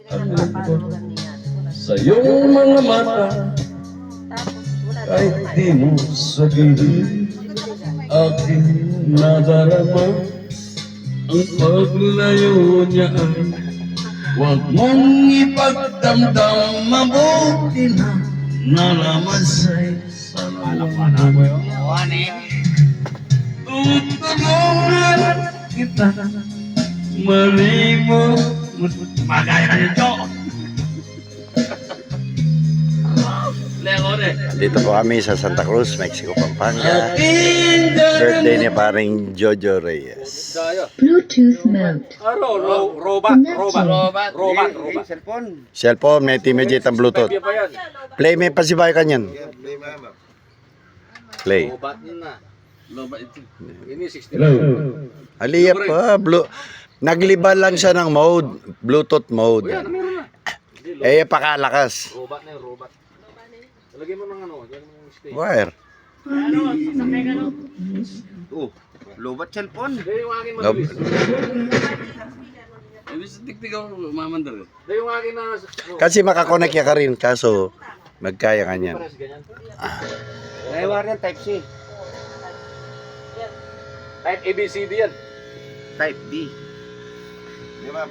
ang lungkot sa iyong mga mata. Kahit di mo sabihin, aking nadarama ang paglayo niya ay huwag mong ipagdamdam, mabuti na nalamasay sa lawanan. Tutulungan kita, mali mo magaya ni Joe. Dito po kami sa Santa Cruz, Mexico, Pampanga. Birthday ni paring Jojo Reyes. Bluetooth mode. Robot. Cellphone, may timidate ang Bluetooth. Play, may pasibay ka niyan. Play. Hello. Aliyap pa, nagliba lang siya ng mode, Bluetooth mode. Eh, pakalakas. Robot na yung robot. Lagay mo ng ano, yan yung stay. Wire. Oh, robot cellphone. Hindi yung akin Nope. mabilis. Tiktik ako mamandar. Hindi yung akin na... Kasi makakonek ka rin, kaso magkaya ka niyan. May wire yan, type C. Type ABCD yan. Type D. Di ba?